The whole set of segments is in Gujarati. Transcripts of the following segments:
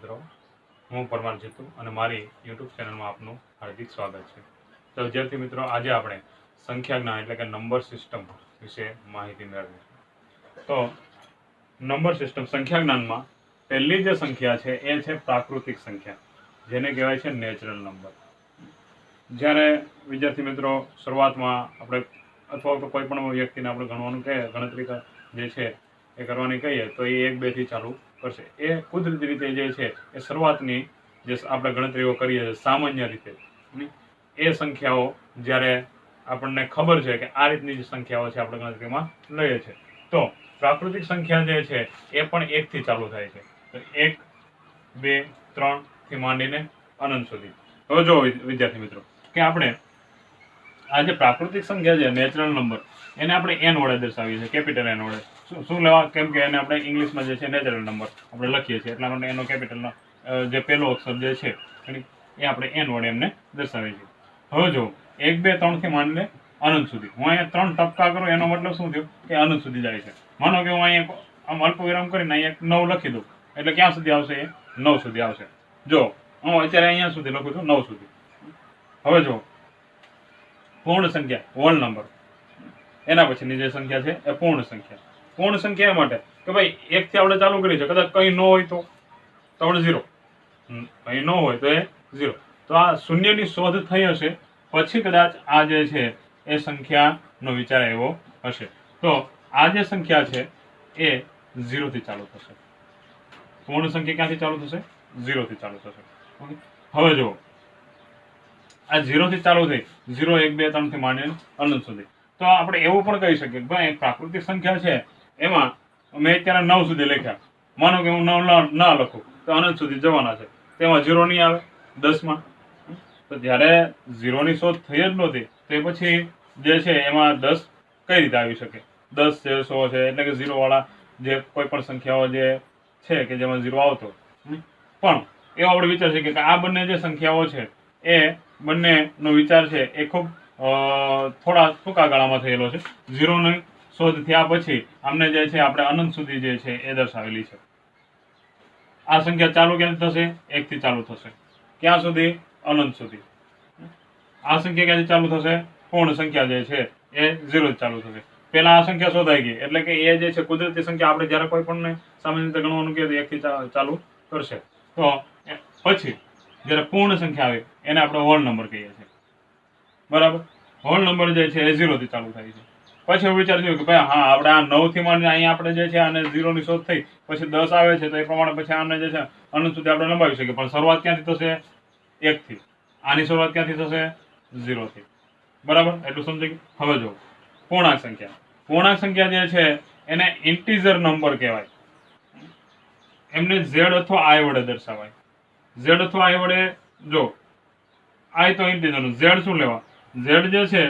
મિત્રો, હું પરમાર જીતુ અને મારી યુટ્યુબ ચેનલમાં આપનું હાર્દિક સ્વાગત છે. તો વિદ્યાર્થી મિત્રો, આજે આપણે સંખ્યા જ્ઞાન એટલે કે નંબર સિસ્ટમ વિશે માહિતી મેળવીશું. તો નંબર સિસ્ટમ સંખ્યા જ્ઞાનમાં પહેલી જે સંખ્યા છે એ છે પ્રાકૃતિક સંખ્યા, જેને કહેવાય છે નેચરલ નંબર. જ્યારે વિદ્યાર્થી મિત્રો શરૂઆતમાં આપણે અથવા તો કોઈ પણ વ્યક્તિને આપણે ગણવાનું કહે, ગણતરી જે છે એ કરવાની કહીએ તો એ 1 2 થી ચાલુ કરશે. એ કુદરતી રીતે જે છે એ શરૂઆતની જે આપણે ગણતરીઓ કરીએ છીએ સામાન્ય રીતે, એ સંખ્યાઓ જ્યારે આપણને ખબર છે કે આ રીતની જે સંખ્યાઓ છે આપણે ગણતરીમાં લઈએ છીએ, તો પ્રાકૃતિક સંખ્યા જે છે એ પણ 1 થી ચાલુ થાય છે. તો 1 2 3 થી માંડીને અનંત સુધી. હવે જો વિદ્યાર્થી મિત્રો કે આપણે આ જે પ્રાકૃતિક સંખ્યા છે નેચરલ નંબર, એને આપણે n વડે દર્શાવીએ છીએ, કેપિટલ n વડે. શું લેવા? કેમ કે એને આપણે ઇંગ્લિશમાં જે છે નેચરલ નંબર આપણે લખીએ છીએ, એટલા માટે એનો કેપિટલનો જે પહેલો અક્ષર જે છે એ આપણે n વડે એમને દર્શાવીએ છીએ. હવે જો 1 2 3 થી માંડીને અનંત સુધી, હું અહીંયા 3 ટપકા કરું એનો મતલબ શું થયો કે અનંત સુધી જાય છે. માનો કે હું અહીંયા આમ અલ્પ વિરામ કરીને અહીંયા 9 લખી દઉં, એટલે ક્યાં સુધી આવશે? એ 9 સુધી આવશે. જો હું અત્યારે અહીંયા સુધી લખું છું 9 સુધી. હવે જો પૂર્ણ સંખ્યા હોલ નંબર, એના પછીની જે સંખ્યા છે એ પૂર્ણ સંખ્યા. પૂર્ણ સંખ્યા એ માટે કે ભાઈ 1 થી આપણે ચાલુ કરી છે, કદાચ કંઈ ન હોય તો આપણે 0, કંઈ ન હોય તો એ 0. તો આ શૂન્યની શોધ થઈ હશે પછી કદાચ આ જે છે એ સંખ્યાનો વિચાર આવ્યો હશે. તો આ જે સંખ્યા છે એ 0 થી ચાલુ થશે. પૂર્ણ સંખ્યા ક્યાંથી ચાલુ થશે? 0 થી ચાલુ થશે. ઓકે, હવે જો આ 0 થી ચાલુ થઈ 0 1 2 3 થી માંડીને અનંત સુધી. તો આપણે એવું પણ કહી શકીએ કે ભાઈ પ્રાકૃતિક સંખ્યા છે એમાં મેં અત્યારે 9 સુધી લખ્યા, માનો કે હું 9 ના લખું તો અનંત સુધી જવાના છે, તેમાં 0 નહીં આવે 10માં. તો જ્યારે 0 ની શોધ થઈ જ નહોતી તો પછી જે છે એમાં 10 કઈ રીતે આવી શકે? 10 છે, 100 છે, એટલે કે 0 વાળા જે કોઈ પણ સંખ્યાઓ જે છે કે જેમાં 0 આવતો. પણ એવો આપણે વિચાર છે કે આ બંને જે સંખ્યાઓ છે એ બંનેનો વિચાર છે એ ખૂબ થોડા ટૂંકા ગાળામાં થયેલો છે. 0 ની શોધ થયા પછી આમને જે છે આપણે અનંત સુધી જે છે એ દર્શાવેલી છે. આ સંખ્યા ચાલુ ક્યાંથી થશે? 1 થી ચાલુ થશે. ક્યાં સુધી? અનંત સુધી. આ સંખ્યા ક્યાંથી ચાલુ થશે? પૂર્ણ સંખ્યા જે છે એ 0 થી ચાલુ થશે. પહેલા આ સંખ્યા શોધાઈ ગઈ, એટલે કે એ જે છે કુદરતી સંખ્યા આપણે જ્યારે કોઈ પણ સામાન્ય રીતે ગણવાનું કહીએ તો 1 થી ચાલુ કરશે. તો પછી જ્યારે પૂર્ણ સંખ્યા આવે એને આપણે હોલ નંબર કહીએ છીએ. બરાબર? હોલ નંબર જે છે એ 0 થી ચાલુ થાય છે. પછી એવું વિચાર થયું કે ભાઈ હા, આપણે આ 9 થી માંડીને અહીંયા આપણે જે છે આને 0 ની શોધ થઈ, પછી 10 આવે છે તો એ પ્રમાણે પછી આને જે છે અનંત સુધી આપણે લંબાવી શકીએ. પણ શરૂઆત ક્યાંથી થશે? 1 થી. આની શરૂઆત ક્યાંથી થશે? 0 થી. બરાબર? એટલું સમજી ગયું? હવે જો પૂર્ણાંક સંખ્યા. પૂર્ણાંક સંખ્યા જે છે એને ઇન્ટીજર નંબર કહેવાય. એમને z અથવા i વડે દર્શાવાય. z અથવા i વડે, જો i તો ઇન્ટીજર, z શું લેવા? z જે છે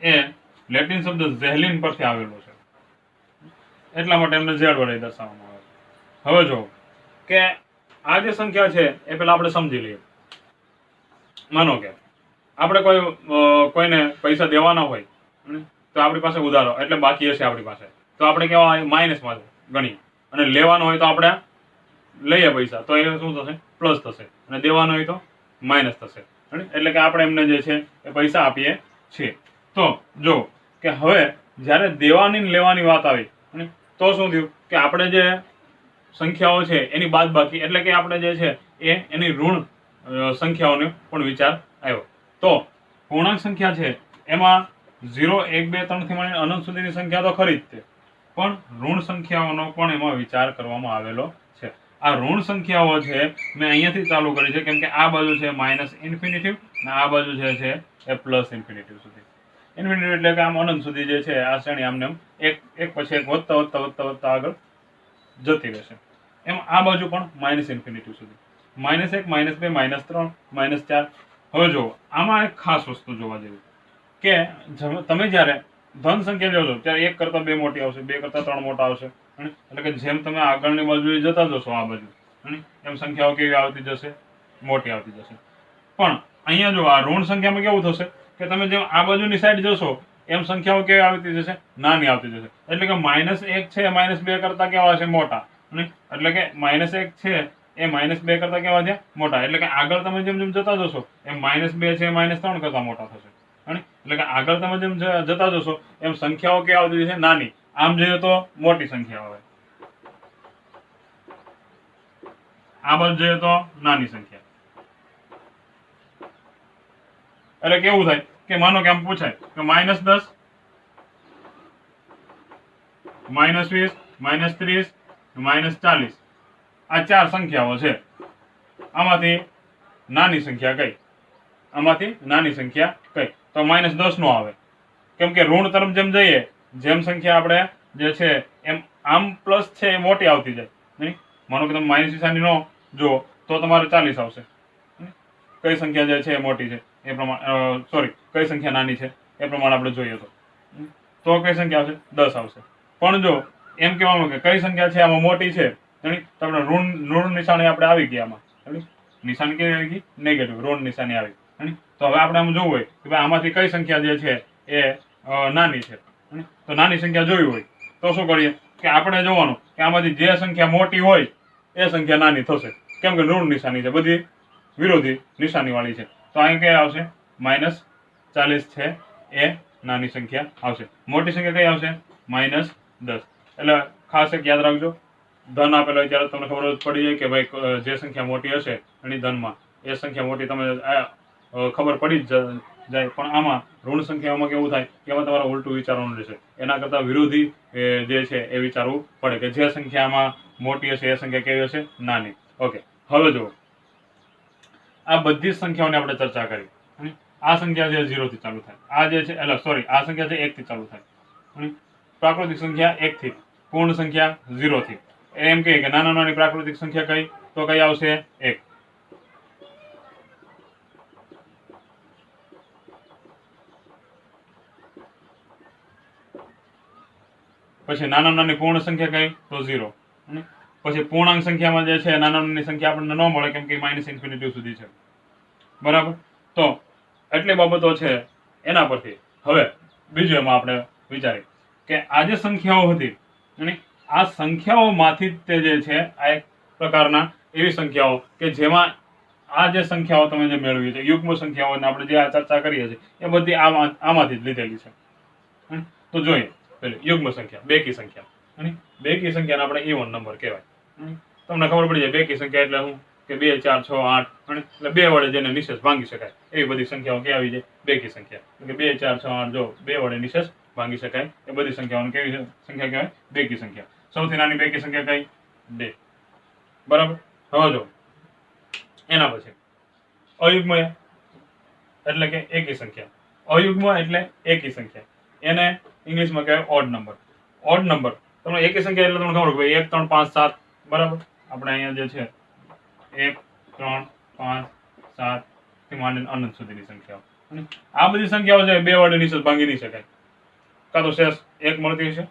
એ લેટિન શબ્દ ઝેલિન પરથી આવેલો છે, એટલા માટે એમને z વડે દર્શાવવામાં આવે. હવે જો કે આ જે સંખ્યા છે એ પેલા આપણે સમજી લઈએ. માનો કે આપણે કોઈને પૈસા દેવાના હોય તો આપણી પાસે ઉધારો એટલે બાકી હશે આપણી પાસે, તો આપણે કેવા માઇનસમાં ગણીએ, અને લેવાનો હોય તો આપણે લઈએ પૈસા તો એ શું થશે? પ્લસ થશે, અને દેવાનો હોય તો માઇનસ થશે. એટલે કે આપણે એમને જે છે એ પૈસા આપીએ છીએ. તો જો કે હવે જ્યારે દેવાની ને લેવાની વાત આવી તો શું થયું કે આપણે જે સંખ્યાઓ છે એની બાદબાકી, એટલે કે આપણે જે છે એની ઋણ સંખ્યાઓનો પણ વિચાર આવ્યો. તો પૂર્ણાંક સંખ્યા છે એમાં 0 1 2 3 થી માંડીને અનંત સુધીની સંખ્યા તો ખરી જ તે, પણ ઋણ સંખ્યાઓનો પણ એમાં વિચાર કરવામાં આવેલો છે. આ ઋણ સંખ્યાઓ છે મેં અહીંયાથી ચાલુ કરી છે, કેમ કે આ બાજુ છે માઇનસ ઇન્ફિનિટિવ અને આ બાજુ જે છે એ પ્લસ ઇન્ફિનિટિવ સુધી. ઇન્ફિનિટિવ એટલે કે આમ અનંત સુધી જે છે આ શ્રેણી આમને એક પછી એક વધતા વધતા વધતા વધતા આગળ જતી રહેશે. એમ આ બાજુ પણ માઇનસ ઇન્ફિનિટિવ સુધી, -1 -2 -3 -4. હવે જો આમાં એક ખાસ વસ્તુ જોવા જેવી કે તમે જ્યારે ધન સંખ્યા જોશો ત્યારે 1 કરતાં 2 મોટી આવશે, 2 કરતાં 3 મોટા આવશે. એટલે કે જેમ તમે આગળની બાજુ જતા જશો આ બાજુ એમ સંખ્યાઓ કેવી આવતી જશે? મોટી આવતી જશે. પણ અહીંયા જો આ ઋણ સંખ્યામાં કેવું થશે કે તમે જેમ આ બાજુની સાઈડ જશો એમ સંખ્યાઓ કેવી આવતી જશે? નાની આવતી જશે. એટલે કે -1 છે -2 કરતાં કેવા હશે? મોટા. એટલે કે -1 છે એ -2 કરતા કેવા છે મોટા, એટલે કે આગળ તમે જેમ જેમ જતા જશો એમ -2 છે -3 કરતા મોટા થશે. એટલે કે આગળ તમે જેમ જતા જશો એમ સંખ્યાઓ કેવા આવતી છે નાની, આમ જોઈએ તો મોટી સંખ્યા આવે, આ બાજુ જોઈએ તો નાની સંખ્યા. એટલે કેવું થાય કે માનો કે આમ પૂછાય કે -10, -20, -30, -40 આ 4 સંખ્યાઓ છે. આમાંથી નાની સંખ્યા કઈ? આમાંથી નાની સંખ્યા કઈ? તો -10 નો આવે, કેમ કે ઋણ તરફ જેમ જઈએ જેમ સંખ્યા આપણે જે છે એમ આમ પ્લસ છે એ મોટી આવતી જાય. નહીં, માનો કે તમે માઇનસ નિશાની નો જુઓ તો તમારે 40 આવશે. કઈ સંખ્યા જે છે એ મોટી છે એ પ્રમાણે, સોરી, કઈ સંખ્યા નાની છે એ પ્રમાણે આપણે જોઈએ તો કઈ સંખ્યા આવશે? 10 આવશે. પણ જો એમ કહેવાનું કે કઈ સંખ્યા છે આમાં મોટી છે, તો આપણે ઋણ નિશાની આપણે આવી ગઈ આમાં. નિશાની કેવી આવી ગઈ? નેગેટિવ, ઋણ નિશાની આવી. તો હવે આપણે આમ જોવું હોય કે ભાઈ આમાંથી કઈ સંખ્યા જે છે એ નાની છે, તો નાની સંખ્યા જોઈ હોય તો શું કરીએ કે આપણે જોવાનું કે આમાંથી જે સંખ્યા મોટી હોય એ સંખ્યા નાની થશે, કેમ કે ઋણ નિશાની છે, બધી વિરોધી નિશાની વાળી છે. તો અહીં કઈ આવશે? -40 છે એ નાની સંખ્યા આવશે. મોટી સંખ્યા કઈ આવશે? -10. એટલે ખાસ એક યાદ રાખજો, ધન આપેલો હોય ત્યારે તમને ખબર પડી જાય કે ભાઈ જે સંખ્યા મોટી હશે એની ધનમાં એ સંખ્યા મોટી તમે ખબર પડી જ જાય. પણ આમાં ઋણ સંખ્યાઓમાં કેવું થાય કે એમાં તમારે ઉલટું વિચારવાનું રહેશે, એના કરતા વિરોધી જે છે એ વિચારવું પડે કે જે સંખ્યામાં મોટી હશે એ સંખ્યા કેવી હશે? નાની. ઓકે, હવે જુઓ, આ બધી જ સંખ્યાઓની આપણે ચર્ચા કરી. આ સંખ્યા છે 0 થી ચાલુ થાય, આ જે છે એટલે સોરી આ સંખ્યા છે 1 થી ચાલુ થાય, પ્રાકૃતિક સંખ્યા 1 થી, પૂર્ણ સંખ્યા 0 થી. એમ કહીએ કે નાના નાની પ્રાકૃતિક સંખ્યા કઈ? તો કઈ આવશે? 1. પછી નાના નાની પૂર્ણ સંખ્યા કઈ? તો 0. પછી પૂર્ણાંક સંખ્યામાં જે છે નાના નાની સંખ્યા આપણને ન મળે, કેમ કે -∞ સુધી છે. બરાબર? તો એટલી બાબતો છે એના પરથી હવે બીજું એમાં આપણે વિચારીએ કે આ જે સંખ્યાઓ હતી આ સંખ્યાઓમાંથી જ તે જે છે આ એક પ્રકારના એવી સંખ્યાઓ કે જેમાં આ જે સંખ્યાઓ તમે જે મેળવી છે યુગ્મ સંખ્યાઓ આપણે જે આ ચર્ચા કરીએ છીએ એ બધી આમાંથી જ લીધેલી છે. તો જોઈએ પેલી યુગ્મ સંખ્યા, બેકી સંખ્યા. બેકી સંખ્યાને આપણે ઇવન નંબર કહેવાય. તમને ખબર પડી જાય બેકી સંખ્યા એટલે શું કે 2, 4, 6, 8 એટલે 2 વડે જેને નિશેષ ભાંગી શકાય એવી બધી સંખ્યાઓ કે આવી જાય બેકી સંખ્યા. કે 2, 4, 6, 8 જો 2 વડે નિશેષ ભાંગી શકાય એ બધી સંખ્યાઓને કેવી સંખ્યા કહેવાય? બેકી સંખ્યા. સૌથી નાની બેકી સંખ્યા કઈ? 2. બરાબર? હવે જો એના પછી અયુગ્મ એટલે કે એકી સંખ્યા. અયુગ્મ એટલે એકી સંખ્યા, એને ઇંગ્લિશમાં કહેવાય ઓડ નંબર. ઓડ નંબર તમને એકી સંખ્યા એટલે તમને ખબર હોય 1, 3, 5, 7. બરાબર? આપણે અહીંયા જે છે 1, 3, 5, 7 થી માંડીને અનંત સુધીની સંખ્યાઓ. આ બધી સંખ્યાઓ છે 2 વડે નિશેષ ભાંગી નહીં શકાય, કાં તો શેષ 1 મળતી હશે.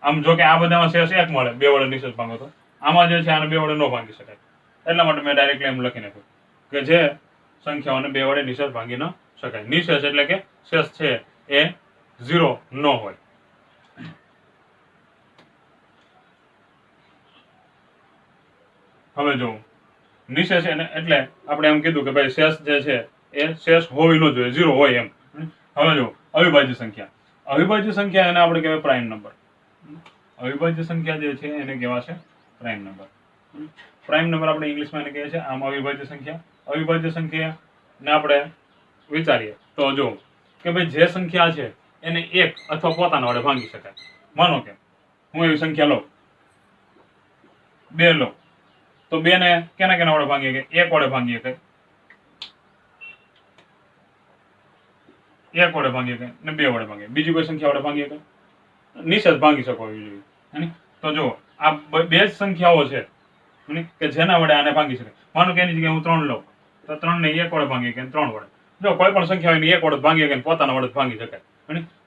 આમ જો કે આ બધામાં શેષ 1 મળે 2 વડે નિશેષ ભાંગો તો, આમાં જે છે આને 2 વડે ન ભાંગી શકાય. એટલા માટે મેં ડાયરેક્ટલી એમ લખી નાખ્યું કે જે સંખ્યાઓને 2 વડે નિશેષ ભાંગી ન શકાય. નિશેષ એટલે કે શેષ છે એ 0 ન હોય. હવે જો નિશેષ એટલે આપણે એમ કીધું કે ભાઈ શેષ જે છે એ શેષ હોવી ન જોઈએ, 0 હોય એમ. હવે જો અવિભાજ્ય સંખ્યા. અવિભાજ્ય સંખ્યા એને આપણે કહેવાય પ્રાઇમ નંબર. અવિભાજ્ય સંખ્યા જે છે એને કહેવાશે પ્રાઇમ નંબર. પ્રાઇમ નંબર આપણે ઇંગ્લિશમાં એને કહીએ છીએ. આમ અવિભાજ્ય સંખ્યા. અવિભાજ્ય સંખ્યાને આપણે વિચારીએ તો જો કે ભાઈ જે સંખ્યા છે એને 1 અથવા પોતાના વડે ભાંગી શકાય. માનો કે હું એવી સંખ્યા લઉં 2 લઉં તો 2 ને કેના કેના વડે ભાંગીએ કે 1 વડે ભાંગીએ કે 1 વડે ભાંગીએ કે ને 2 વડે ભાંગીએ. બીજી કોઈ સંખ્યા વડે ભાંગીએ કે નિશેષ ભાંગી શકો એવી જોઈએ. તો જો આ 2 જ સંખ્યાઓ છે કે જેના વડે આને ભાંગી શકાય. માનો કે એની જગ્યાએ હું 3 લઉં તો 3 ને 1 વડે ભાંગીએ કે 3 વડે. જો કોઈ પણ સંખ્યા હોય 1 વડે ભાંગીએ કે પોતાના વડે ભાંગી શકાય.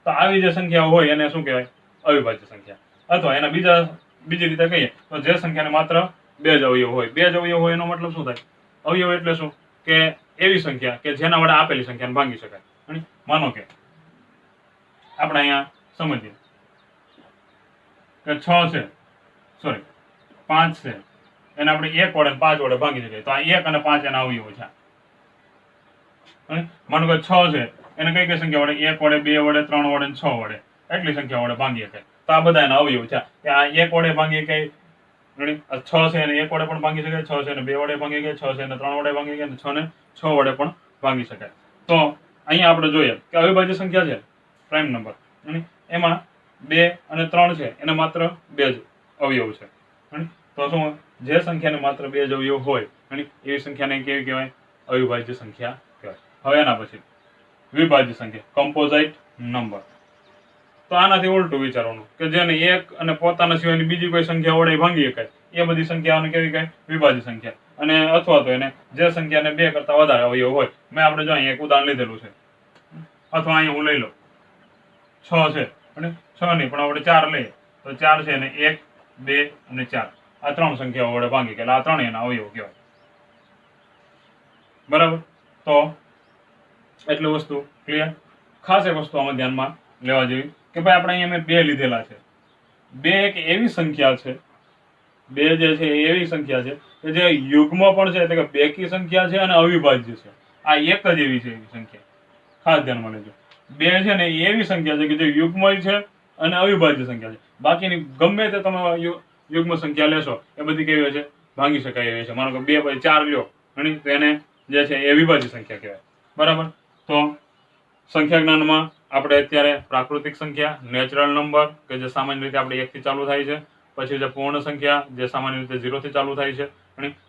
તો આવી જે સંખ્યાઓ હોય એને શું કહેવાય? અવિભાજ્ય સંખ્યા. અથવા એના બીજી રીતે કહીએ તો જે સંખ્યાને માત્ર 2 જ અવયવ હોય. 2 જ અવયવ હોય એનો મતલબ શું થાય? અવયવ એટલે શું કે એવી સંખ્યા કે જેના વડે આપેલી સંખ્યાને ભાંગી શકાય. માનો કે આપણે અહીંયા સમજીએ કે 6 છે, સોરી 5 છે એને આપણે 1 વડે અને 5 વડે ભાંગી શકીએ. તો આ 1 અને 5 એના અવયવો છે. અને માનો કે 6 છે એને કઈ કઈ સંખ્યા વડે? 1 વડે, 2 વડે, 3 વડે અને 6 વડે એટલી સંખ્યા વડે ભાંગી શકાય. તો આ બધા એના અવયવ છે. કે આ 1 વડે ભાંગી શકાય, 6 છે એને 1 વડે પણ ભાંગી શકાય, 6 છે એને 2 વડે ભાંગી શકાય, 6 છે એને 3 વડે ભાંગી શકાય, અને 6 ને 6 વડે પણ ભાંગી શકાય. તો અહીંયા આપણે જોઈએ કે અવિભાજ્ય સંખ્યા છે પ્રાઇમ નંબર, એમાં 2 અને 3 છે એને માત્ર 2 જ અવયવ છે. તો શું? જે સંખ્યાને માત્ર 2 જ અવયવ હોય એવી સંખ્યાને કેવી કહેવાય? અવિભાજ્ય સંખ્યા કહેવાય. હવે એના પછી વિભાજ્ય સંખ્યા, કમ્પોઝાઇટ નંબર. તો આનાથી ઉલટું વિચારવાનું કે જેને એક અને પોતાના સિવાયની બીજી કોઈ સંખ્યા વડે ભાંગી શકાય એ બધી સંખ્યાઓને કેવી કહેવાય? વિભાજ્ય સંખ્યા. અને અથવા તો એને જે સંખ્યાને 2 કરતા વધારે અવયવ હોય, મેં આપણે જો અહીંયા એક ઉદાહરણ લીધેલું છે, અથવા અહીંયા હું લઈ લો 6 છે અને 6 નહીં પણ આપણે 4 લઈએ તો 4 છે એને 1, 2 અને 4 આ 3 સંખ્યાઓ વડે ભાંગી એટલે આ 3 એના અવયવ કહેવાય. બરાબર? તો એટલી વસ્તુ ક્લિયર. ખાસ એક વસ્તુ આમાં ધ્યાનમાં લેવા જેવી કે ભાઈ આપણે અહીંયા મેં 2 લીધેલા છે. 2 એક એવી સંખ્યા છે, 2 જે છે એ એવી સંખ્યા છે કે જે યુગ્મ પણ છે, એટલે કે બેકી સંખ્યા છે અને અવિભાજ્ય છે. આ એક જ એવી છે એવી સંખ્યા. ખાસ ધ્યાનમાં લેજો. 2 છે ને એ એવી સંખ્યા છે કે જે યુગ્મ છે અને અવિભાજ્ય સંખ્યા છે. બાકીની ગમે તે તમે યુગ્મ સંખ્યા લેશો એ બધી કેવી છે? ભાંગી શકાય એવી છે. માનો કે 2 પછી 4 લ્યો તો એને જે છે એ વિભાજ્ય સંખ્યા કહેવાય. બરાબર? તો સંખ્યા જ્ઞાનમાં આપણે અત્યારે પ્રાકૃતિક સંખ્યા, નેચરલ નંબર કે જે સામાન્ય રીતે આપણે 1 થી ચાલુ થાય છે, પછી જે પૂર્ણ સંખ્યા જે સામાન્ય રીતે 0 થી ચાલુ થાય છે,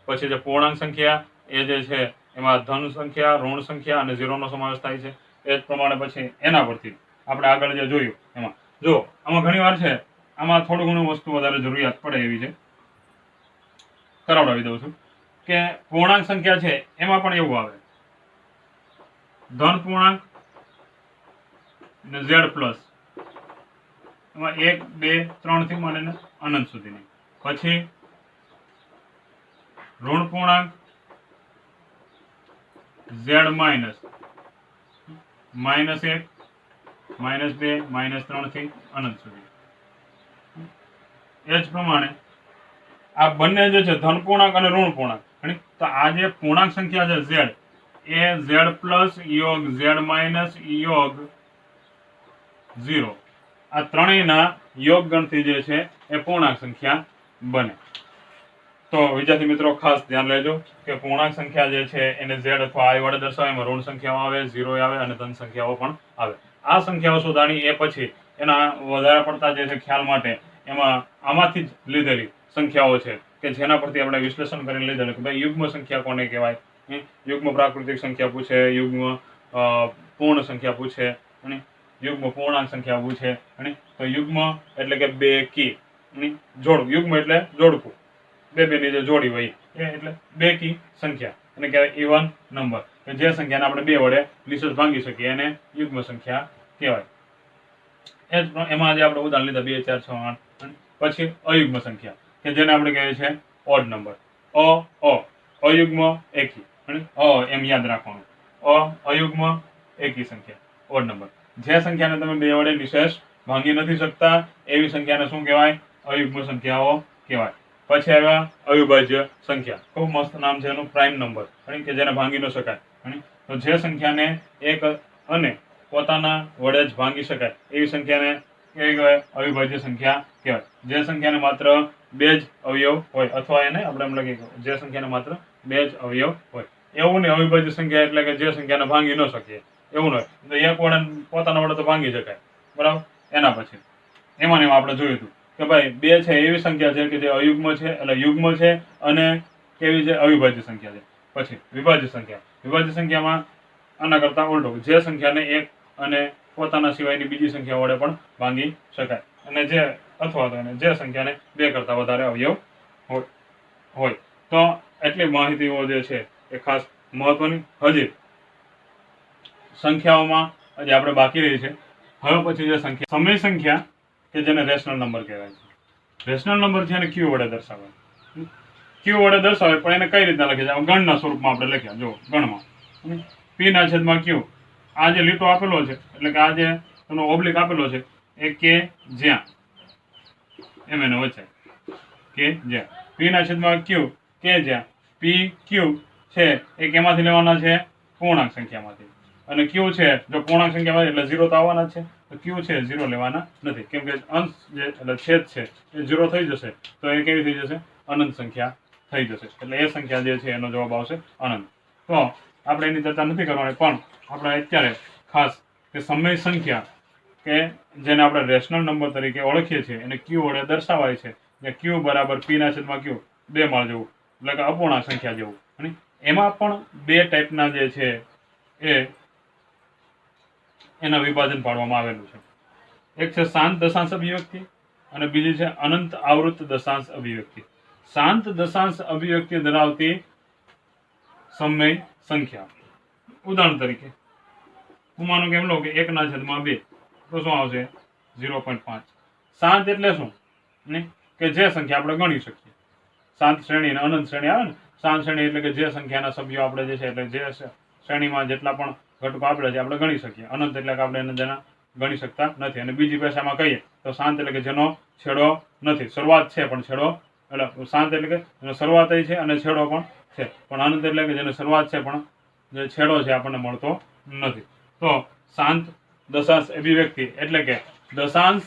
પછી જે પૂર્ણાંક સંખ્યા એ જે છે એમાં ધન સંખ્યા, ઋણ સંખ્યા અને 0 નો સમાવેશ થાય છે. એ જ પ્રમાણે પછી એના પરથી આપણે આગળ જે જોયું એમાં જો આમાં ઘણી વાર છે આમાં થોડું ઘણું વસ્તુ વધારે જરૂરિયાત પડે એવી છે, કરાવડાવી દઉં છું કે પૂર્ણાંક સંખ્યા છે એમાં પણ એવું આવે ધન પૂર્ણાંક ને z પ્લસ, એમાં 1, 2, 3 થી માંડીને અનંત સુધીની. પછી ઋણ પૂર્ણાંક z માઇનસ, -1, -2, -3 થી અનંત સુધી. એ જ પ્રમાણે આ બંને જે છે ધન પૂર્ણાંક અને ઋણ પૂર્ણાંક, તો આ જે પૂર્ણાંક સંખ્યા છે z એ z પ્લસ યોગ z માઇનસ યોગ 0 આ ત્રણેયના યોગ ગણથી જે છે એ પૂર્ણાંક સંખ્યા બને. તો વિદ્યાર્થી મિત્રો ખાસ ધ્યાન લેજો કે પૂર્ણાંક સંખ્યા જે છે એને z અથવા i વડે દર્શાવે, એમાં ઋણ સંખ્યાઓ આવે, 0 આવે અને ધન સંખ્યાઓ પણ આવે. આ સંખ્યાઓ શોધાણી એ પછી એના વધારે પડતા જે છે ખ્યાલ માટે એમાં આમાંથી જ લીધેલી સંખ્યાઓ છે કે જેના પરથી આપણે વિશ્લેષણ કરીને લીધેલું કે ભાઈ યુગ્મ સંખ્યા કોને કહેવાય. યુગ્મ પ્રાકૃતિક સંખ્યા પૂછે, યુગ્મ પૂર્ણ સંખ્યા પૂછે, યુગ્મ પૂર્ણાંક સંખ્યા પૂછે. તો યુગ્મ એટલે કે બેકી જોડ, યુગ્મ એટલે જોડકું, બે ની જે જોડી હોય એ એટલે બેકી સંખ્યા એને કહેવાય ઇવન નંબર. જે સંખ્યાને આપણે 2 વડે નિશેષ ભાંગી શકીએ એને યુગ્મ સંખ્યા કહેવાય. એ જ એમાં જે આપણે ઉદાહરણ લીધા 2, 4, 6, 8. પછી અયુગ્મ સંખ્યા કે જેને આપણે કહીએ છીએ ઓડ નંબર. અયુગ્મ એકી, એમ યાદ રાખવાનું. અયુગ્મ એકી સંખ્યા ઓડ નંબર. જે સંખ્યાને તમે 2 વડે નિશેષ ભાંગી નથી શકતા એવી સંખ્યાને શું કહેવાય? અયુગ્મ સંખ્યાઓ કહેવાય. પછી આવ્યા અવિભાજ્ય સંખ્યા. ખૂબ મસ્ત નામ છે એનું, પ્રાઇમ નંબર, કે જેને ભાંગી ન શકાય. તો જે સંખ્યાને એક અને પોતાના વડે જ ભાંગી શકાય એવી સંખ્યાને કેવી કહેવાય? અવિભાજ્ય સંખ્યા કહેવાય. જે સંખ્યાને માત્ર 2 જ અવયવ હોય, અથવા એને આપણે એમ લખીએ જે સંખ્યાને માત્ર 2 જ અવયવ હોય. એવું નહીં અવિભાજ્ય સંખ્યા એટલે કે જે સંખ્યાને ભાંગી ન શકીએ એવું ન હોય. તો એક વડે પોતાના વડે તો ભાંગી શકાય. બરાબર? એના પછી એમાં આપણે જોયું હતું કે ભાઈ 2 છે એવી સંખ્યા છે કે જે અયુગ્મ છે, એટલે યુગ્મ છે અને કેવી છે? અવિભાજ્ય સંખ્યા છે. પછી વિભાજ્ય સંખ્યા. વિભાજ્ય સંખ્યામાં આના કરતા ઉલટું, જે સંખ્યાને 1 અને પોતાના સિવાયની બીજી સંખ્યા વડે પણ ભાંગી શકાય, અને જે અથવા તો જે સંખ્યાને 2 કરતા વધારે અવયવ હોય. તો એટલી માહિતીઓ જે છે એ ખાસ મહત્વની. હજી સંખ્યાઓમાં હજી આપણે બાકી રહી છે. હવે પછી જે સંખ્યા સમય સંખ્યા કે જેને રેશનલ નંબર કહેવાય છે. રેશનલ નંબર છે એને ક્યુ વડે દર્શાવે. ક્યુ વડે દર્શાવે પણ એને કઈ રીતના લખે છે? ગણના સ્વરૂપમાં આપણે લખ્યા. જો ગણમાં p ના છેદમાં q. આ જે લીટો આપેલો છે એટલે કે આ જે એનો ઓબ્લિક આપેલો છે એ કે જ્યાં એમ એને વચ્ચે કે જ્યાં. p ના છેદમાં q કે જ્યાં p q છે એ કેમાંથી લેવાના છે પૂર્ણાંક સંખ્યામાંથી અને q છે જો પૂર્ણાંક સંખ્યામાં એટલે 0 તો આવવાના જ છે તો q છે 0 લેવાના નથી કેમ કે અંશ જે એટલે છેદ છે એ 0 થઈ જશે તો એ કેવી થઈ જશે અનંત સંખ્યા થઈ જશે એટલે એ સંખ્યા જે છે એનો જવાબ આવશે અનંત તો આપણે એની ચર્ચા નથી કરવાની પણ આપણે અત્યારે ખાસ કે સમય સંખ્યા કે જેને આપણે રેશનલ નંબર તરીકે ઓળખીએ છીએ એને q વડે દર્શાવાય છે કે q બરાબર p ના છેદમાં q 2 માળ જેવું એટલે કે અપૂર્ણાંક સંખ્યા જેવું અને એમાં પણ બે ટાઈપના જે છે એ એના વિભાજન પાડવામાં આવેલું છે એક છે શાંત દશાંશ અભિવ્યક્તિ અને બીજી છે અનંત આવૃત દશાંશ અભિવ્યક્તિ શાંત દશાંશ અભિવ્યક્તિ ધરાવતી સમય સંખ્યા ઉદાહરણ તરીકે હું માનું કે એમ લો કે 1 ના છેદમાં 2 તો શું આવશે 0.5 શાંત એટલે શું ને કે જે સંખ્યા આપણે ગણી શકીએ શાંત શ્રેણી અને અનંત શ્રેણી આવે ને શાંત શ્રેણી એટલે કે જે સંખ્યાના સભ્યો આપણે જે છે એટલે જે શ્રેણીમાં જેટલા પણ ઘટકો આપેલા છે આપણે ગણી શકીએ અનંત એટલે કે આપણે એને જેના ગણી શકતા નથી અને બીજી ભાષામાં કહીએ તો શાંત એટલે કે જેનો છેડો નથી શરૂઆત છે પણ છેડો એટલે શાંત એટલે કે જેનો શરૂઆત છે અને છેડો પણ છે પણ અનંત એટલે કે જેનો શરૂઆત છે પણ જે છેડો છે આપણને મળતો નથી તો શાંત દશાંશ અભિવ્યક્તિ એટલે કે દશાંશ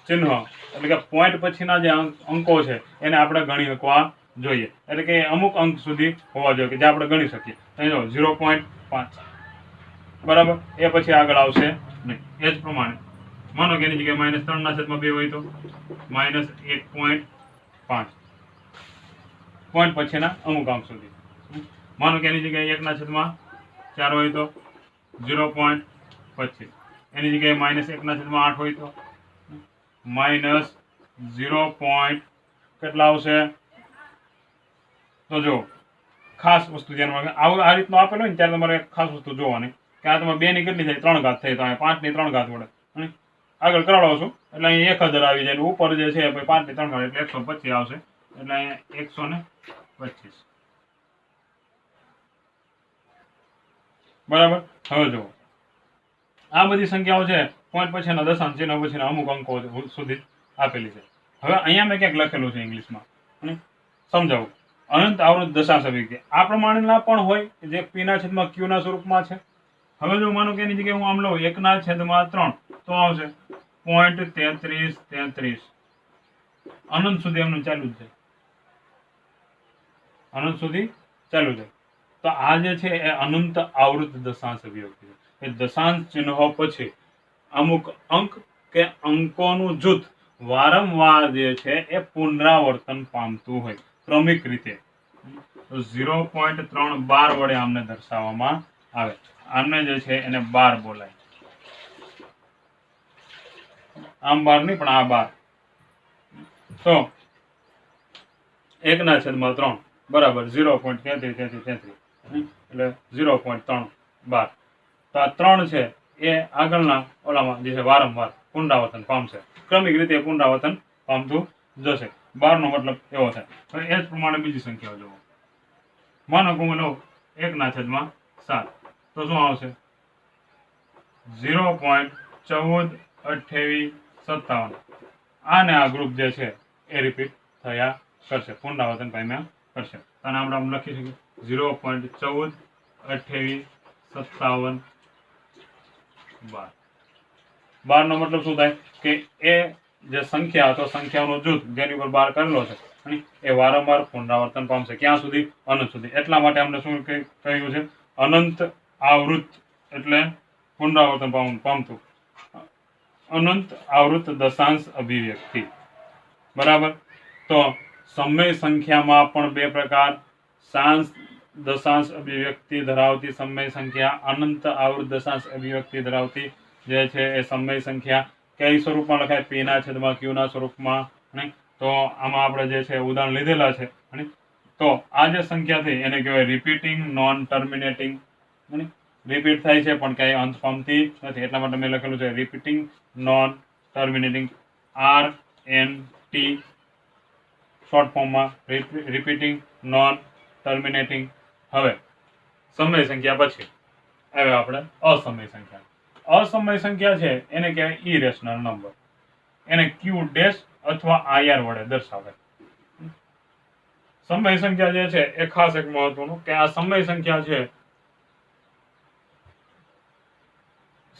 ચિહ્ન એટલે કે પોઈન્ટ પછીના જે અંકો છે એને આપણે ગણી શકવા જોઈએ એટલે કે અમુક અંક સુધી હોવા જોઈએ કે જે આપણે ગણી શકીએ અહીં જો 0.5 બરાબર એ પછી આગળ આવશે નહીં એ જ પ્રમાણે માનો કે એની જગ્યાએ -3 ના છેદમાં 2 હોય તો -1.5 પોઈન્ટ પછીના અમુક અંક સુધી માનો કે એની જગ્યાએ 1 ના છેદમાં 4 હોય તો 0.25 એની જગ્યાએ -1 ના છેદમાં 8 હોય તો -0. કેટલા આવશે તો જો ખાસ વસ્તુ ધ્યાનમાં આવું આ રીતનું આપેલું હોય ને ત્યારે તમારે ખાસ વસ્તુ જોવાની કે આ તમે 2 ની કેટલી થાય 3 ઘાત થઈ તો અહીંયા 5 ની 3 ઘાત વડે અને આગળ કરાવો છો એટલે અહીંયા 1000 આવી જાય ઉપર જે છે 5 ની 3 ઘાત એટલે 125 આવશે એટલે અહીંયા 125 બરાબર હવે જુઓ આ બધી સંખ્યાઓ છે પોઈન્ટ પછીના દશાંશ ચિહ્ન પછીના અમુક અંકો સુધી આપેલી છે હવે અહીંયા મેં ક્યાંક લખેલું છે ઇંગ્લિશમાં અને સમજાવું અનંત આવૃત દશાંશ અભિવ્યક્તિ આ પ્રમાણેના પણ હોય જે p ના છેદમાં q ના સ્વરૂપમાં છે હવે જો માનો કે એની જગ્યાએ હું આમ લઉં 1 ના છેદમાં 3 તો આવશે 0.3333 અનંત સુધી એમનું ચાલુ જ છે અનંત સુધી ચાલુ છે તો આ જે છે એ અનંત આવૃત દશાંશ અભિવ્યક્તિ છે એ દશાંશ ચિહ્નો પછી અમુક અંક કે અંકોનું જૂથ વારંવાર જે છે એ પુનરાવર્તન પામતું હોય ક્રમિક રીતે 0.312 વડે આમને દર્શાવવામાં આવે આમને જે છે એને 12 બોલાય આમ 12 નહીં પણ આ 12 તો 1 ના છેદમાં 3 બરાબર 0.3333 એટલે 0.312 તો આ 3 છે એ આગળના ઓલામાં જે છે વારંવાર પુનરાવર્તન પામશે ક્રમિક રીતે પુનરાવર્તન પામતું જશે 12 નો મતલબ એવો થાય હવે એ જ પ્રમાણે બીજી સંખ્યાઓ જુઓ માનો કે હું લઉં 1 ના છેદમાં 7 તો શું આવશે 0.142857 આને આ ગ્રુપ જે છે એ રિપીટ થયા કરશે પુનરાવર્તન પામ્યા કરશે અને આપણે આમ લખી શકીએ 0.142857 12 નો મતલબ શું થાય કે એ જે સંખ્યા અથવા સંખ્યાઓનો જૂથ જેની ઉપર 12 કરેલો છે અને એ વારંવાર પુનરાવર્તન પામશે ક્યાં સુધી અનંત સુધી એટલા માટે અમને શું કહ્યું છે અનંત આવૃત એટલે પુનરાવર્તન પામતું અનંત આવૃત દશાંશ અભિવ્યક્તિ બરાબર તો સમય સંખ્યામાં પણ બે પ્રકાર શાંત દશાંશ અભિવ્યક્તિ ધરાવતી સમય સંખ્યા અનંત આવૃત દશાંશ અભિવ્યક્તિ ધરાવતી જે છે એ સમય સંખ્યા કઈ સ્વરૂપમાં લખાય p ના છેદમાં q ના સ્વરૂપમાં તો આમાં આપણે જે છે ઉદાહરણ લીધેલા છે તો આ જે સંખ્યા થઈ એને કહેવાય રિપીટિંગ નોન ટર્મિનેટિંગ રિપીટ થાય છે પણ કઈ અંત પામતી નથી એટલા માટે મેં લખેલું છે repeating non terminating RNT short ફોર્મમાં રિપીટિંગ નોન ટર્મિનેટિંગ હવે સમય સંખ્યા પછી હવે આપણે અસમય સંખ્યા છે એને કહેવાય ઇરેશનલ નંબર એને q ડેશ અથવા IR વડે દર્શાવે સમય સંખ્યા જે છે એ ખાસ એક મહત્વનું કે આ સમય સંખ્યા છે,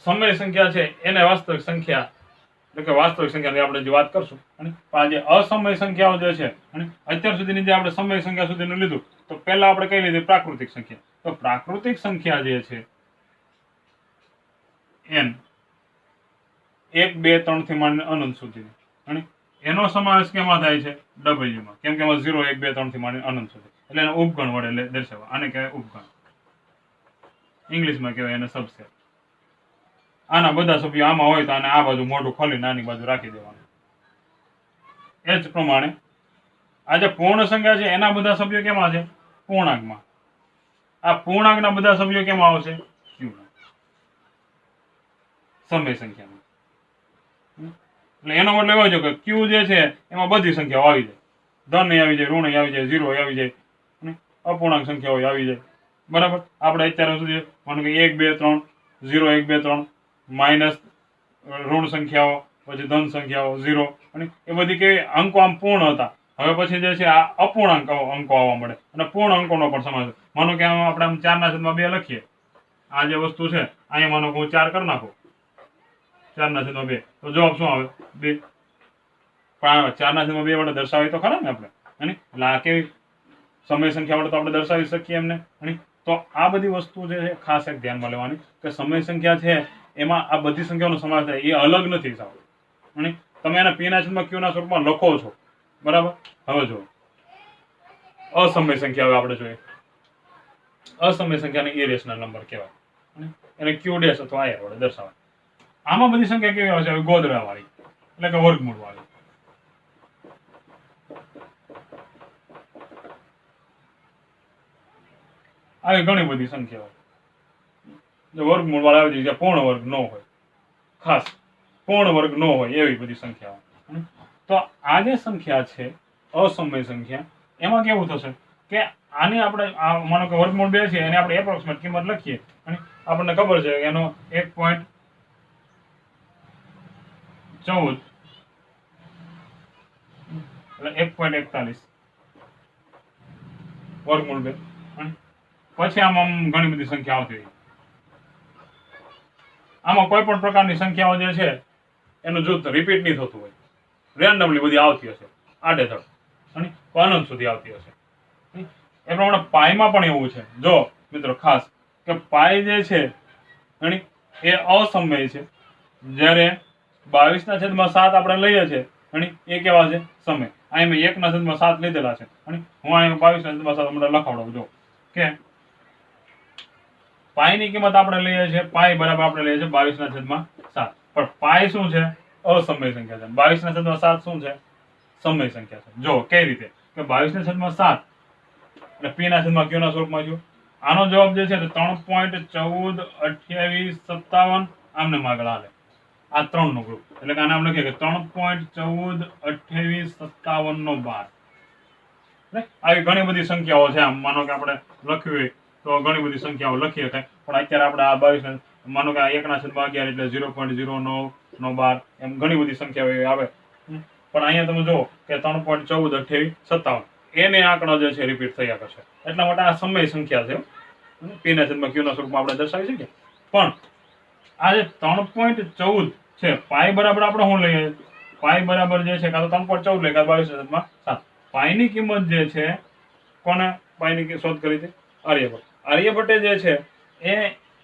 સમય સંખ્યા છે એને વાસ્તવિક સંખ્યા એટલે કે વાસ્તવિક સંખ્યાની આપણે જે વાત કરશું, અને આ જે અસમય સંખ્યાઓ જે છે, અને અત્યાર સુધીની જે આપણે સમય સંખ્યા સુધીનું લીધું, તો પહેલા આપણે કઈ લીધી પ્રાકૃતિક સંખ્યા. તો પ્રાકૃતિક સંખ્યા જે છે n 1 2 3 થી માંડીને અનંત સુધી, અને એનો સમાવેશ કેમાં થાય છે w માં, કેમ કે એમાં 0 1 2 3 થી માંડીને અનંત સુધી, એટલે એને ઉપગણ વડે દર્શાવવા. આને કહેવાય ઉપગણ, ઇંગ્લિશમાં કહેવાય એને સબસેટ. આના બધા સભ્યો આમાં હોય તો આને આ બાજુ મોઢું ખોલી નાની બાજુ રાખી દેવાનું. એ જ પ્રમાણે આ જે પૂર્ણ સંખ્યા છે એના બધા સભ્યો કેમાં છે પૂર્ણાંકમાં. આ પૂર્ણાંકના બધા સભ્યો કેમાં આવશે ક્યુમાં, સમય સંખ્યામાં. એટલે એનો મતલબ એવો છે કે ક્યુ જે છે એમાં બધી સંખ્યાઓ આવી જાય, ધન આવી જાય, ઋણ આવી જાય, 0 આવી જાય, અને અપૂર્ણાંક સંખ્યાઓ આવી જાય. બરાબર. આપણે અત્યાર સુધી માનો કે 1 2 3 0 1 2 3 માઇનસ ઋણ સંખ્યાઓ, પછી ધન સંખ્યાઓ 0, અને એ બધી કેવી અંકો આમ પૂર્ણ હતા. હવે પછી જે છે આ અપૂર્ણાંક અંકો આવવા મળે, અને પૂર્ણ અંકોનો પણ સમાવેશ. માનો કે આપણે આમ 4/2 લખીએ, આ જે વસ્તુ છે અહીંયા માનો કે હું 4 કરી નાખું, 4/2, તો જવાબ શું આવે 2. પણ 4/2 વડે દર્શાવી તો ખરા ને આપણે, એટલે આ કેવી સમય સંખ્યા વડે તો આપણે દર્શાવી શકીએ એમને. તો આ બધી વસ્તુ જે છે ખાસ એક ધ્યાનમાં લેવાની કે સમય સંખ્યા છે એમાં આ બધી સંખ્યાઓનો સમાવેશ થાય, એ અલગ નથી સાવ. અને તમે એને p ના છેદમાં q ના સ્વરૂપમાં લખો છો. બરાબર. હવે જો અસમય સંખ્યા, હવે આપણે જોઈએ અસમય સંખ્યાને ઇરેશનલ નંબર કહેવાય, એને q ડેશ અથવા ir વડે દર્શાવાય. આમાં બધી સંખ્યા કેવી આવશે ગોદડા વાળી, એટલે કે વર્ગમૂળ વાળી. આવી ઘણી બધી સંખ્યાઓ વર્ગમૂળ વાળા આવી જાય, પૂર્ણ વર્ગ ન હોય, ખાસ પૂર્ણ વર્ગ ન હોય એવી બધી સંખ્યાઓ. તો આ જે સંખ્યા છે અસમય સંખ્યા, એમાં કેવું થશે કે આની આપણે માનો કે વર્ગમૂળ 2 છે એને આપણે એપ્રોક્સિમેટ કિંમત લખીએ, અને આપણને ખબર છે કે એનો 1.14 એટલે 1.41 વર્ગમૂળ 2. પછી આમાં ઘણી બધી સંખ્યા આવતી હોય. આમાં કોઈ પણ પ્રકારની સંખ્યાઓ જે છે એનું જૂથ રિપીટ નહીં થતું હોય, રેન્ડમલી બધી આવતી હશે આડેધડ, અને અનંત સુધી આવતી હશે. એ પ્રમાણે પાઈમાં પણ એવું છે. જો મિત્રો ખાસ કે પાઈ જે છે એ અસમય છે, જ્યારે 22/7 આપણે લઈએ છીએ અને એ કેવા છે સમય. અહીં મેં 1/7 લીધેલા છે, અને હું અહીં 22/7 હમણાં લખાવડું. જો કે પાઈની કિંમત આપણે લઈએ છીએ, પાઈ બરાબર આપણે લઈએ છીએ 22/7. પણ પાઈ શું છે અસમય સંખ્યા છે, 22/7 શું છે સમય સંખ્યા છે. જો કઈ રીતે કે 22/7 એટલે p ના છેદમાં q ના સ્વરૂપમાં જો આનો જવાબ જે છે 3.142857 આમને આગળ હાલે. આ 3 નો ગ્રુપ, એટલે કે આને આપણે લખીએ કે 3.142857 નો 12. આવી ઘણી બધી સંખ્યાઓ છે. આમ માનો કે આપણે લખવી હોય તો ઘણી બધી સંખ્યાઓ લખી શકાય, પણ અત્યારે આપણે આ 22 માનો કે 1/11 એટલે 0.09 નો 12, એમ ઘણી બધી સંખ્યાઓ આવે. પણ અહીંયા તમે જુઓ કે 3.142857 એને આંકડો જે છે રિપીટ થયા કરશે. એટલા માટે આ સમય સંખ્યા છે, p ના છેદમાં q ના સ્વરૂપમાં આપણે દર્શાવી શકીએ. પણ આ જે 3.14 છે, પાઈ બરાબર આપણે શું લઈએ, પાઈ બરાબર જે છે કાં તો 3.14 લઈએ કાં 22/7. પાઈની કિંમત જે છે કોને પાઈની શોધ કરી હતી આર્યભટ્ટ. આર્યભટ્ટે જે છે એ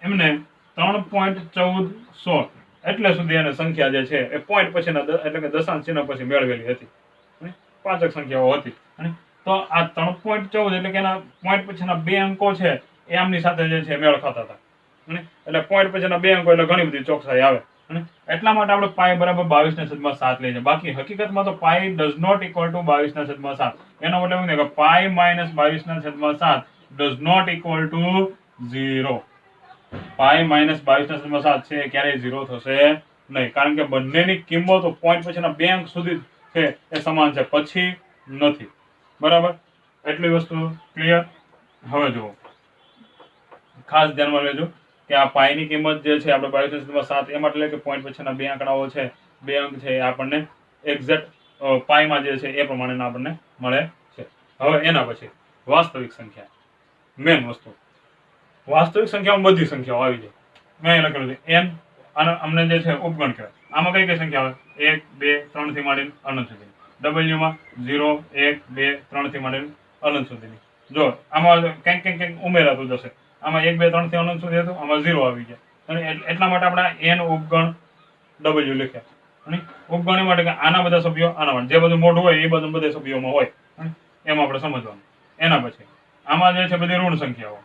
એમને 3.1416 એટલે સુધી એને સંખ્યા જે છે એ પોઈન્ટ પછીના એટલે કે દશાંશ ચિહ્ન પછી મેળવેલી હતી, પાંચક સંખ્યાઓ હતી. તો આ 3.14 એટલે કે એના પોઈન્ટ પછીના 2 અંકો છે એ આમની સાથે જે છે મેળ ખાતા હતા, એટલે પોઈન્ટ પછીના 2 અંકો એટલે ઘણી બધી ચોકસાઈ આવે. એટલા માટે આપણે પાઈ બરાબર 22/7 લઈએ છીએ. બાકી હકીકતમાં તો pi does not equal to 22/7. એનો મતલબ એવું કે pi minus 22/7 does not equal to 0. Pi minus 22/7 છે ક્યારેય 0 થશે નહીં, કારણ કે બંનેની કિંમતો પોઈન્ટ પછીના 2 અંક સુધી છે એ સમાન છે, પછી નથી. બરાબર. એટલી વસ્તુ ક્લિયર. હવે જુઓ ખાસ ધ્યાનમાં લેજો કે આ પાઈની કિંમત જે છે આપણે 22/7 એમ એટલે કે પોઈન્ટ પછીના 2 આંકડાઓ છે, 2 અંક છે, એ આપણને એક્ઝેક્ટ પાઈમાં જે છે એ પ્રમાણેના આપણને મળે છે. હવે એના પછી વાસ્તવિક સંખ્યા, મેન વસ્તુ. વાસ્તવિક સંખ્યામાં બધી સંખ્યાઓ આવી જાય. મેં અહીં લખેલું છે n, અને અમને જે છે ઉપગણ કહેવાય. આમાં કઈ કઈ સંખ્યા આવે? 1 2 3 થી માંડીને અનંત સુધી. W માં 0 1 2 3 થી માંડીને અનંત સુધીની. જો આમાં કંઈક ઉમેરાતું જશે. આમાં 1 2 3 થી અનંત સુધી હતું, આમાં 0 આવી ગયા. અને એટલા માટે આપણે n ઉપગણ W લખ્યા. અને ઉપગણ એ માટે કે આના બધા સભ્યો આના માટે, જે બધું મોટું હોય એ બધું બધા સભ્યોમાં હોય, એમ આપણે સમજવાનું. એના પછી આમાં જે છે બધી ઋણ સંખ્યાઓ,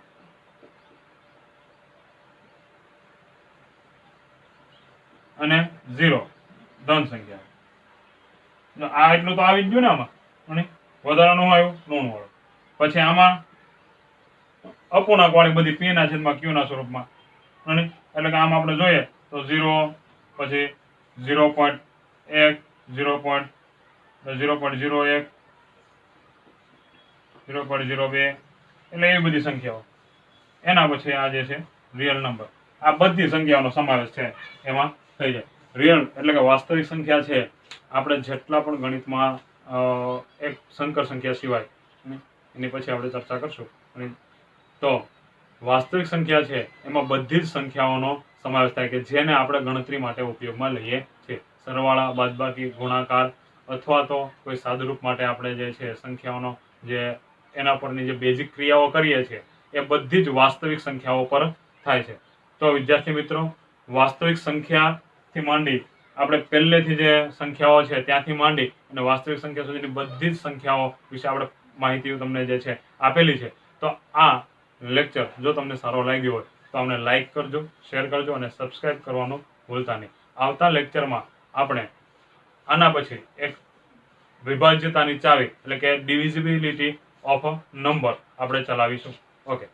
અને 0 ધન સંખ્યા. આ એટલું તો આવી જ ગયું ને આમાં. અને વધારાનું આવ્યું ઋણ વાળું. પછી આમાં અપૂર્ણાંક વાળી બધી p ના છેદમાં q ના સ્વરૂપમાં. અને એટલે કે આમ આપણે જોઈએ તો 0, પછી 0.1 0.01 0.02, એટલે એવી બધી સંખ્યાઓ. એના પછી આ જે છે રિયલ નંબર. આ બધી સંખ્યાઓનો સમાવેશ છે એમાં થઈ જાય. રિયલ એટલે કે વાસ્તવિક સંખ્યા છે, આપણે જેટલા પણ ગણિતમાં એક સંકર સંખ્યા સિવાય, એની પછી આપણે ચર્ચા કરશું. તો વાસ્તવિક સંખ્યા છે એમાં બધી જ સંખ્યાઓનો સમાવેશ થાય કે જેને આપણે ગણતરી માટે ઉપયોગમાં લઈએ છીએ. સરવાળા, બાદબાકી, ગુણાકાર, અથવા તો કોઈ સાદુરૂપ માટે આપણે જે છે સંખ્યાઓનો જે એના પરની જે બેઝિક ક્રિયાઓ કરીએ છીએ એ બધી જ વાસ્તવિક સંખ્યાઓ પર થાય છે. તો વિદ્યાર્થી મિત્રો, વાસ્તવિક સંખ્યાથી માંડી આપણે પહેલેથી જે સંખ્યાઓ છે ત્યાંથી માંડી અને વાસ્તવિક સંખ્યા સુધીની બધી જ સંખ્યાઓ વિશે આપણે માહિતી તમને જે છે આપેલી છે. તો આ લેક્ચર જો તમને સારો લાગ્યો હોય તો અમને લાઈક કરજો, શેર કરજો અને સબસ્ક્રાઇબ કરવાનું ભૂલતા નહીં. આવતા લેક્ચરમાં આપણે આના પછી એક વિભાજ્યતાની ચાવી એટલે કે ડિવિઝિબિલિટી ઓફ નંબર આપણે ચલાવીશું. ઓકે.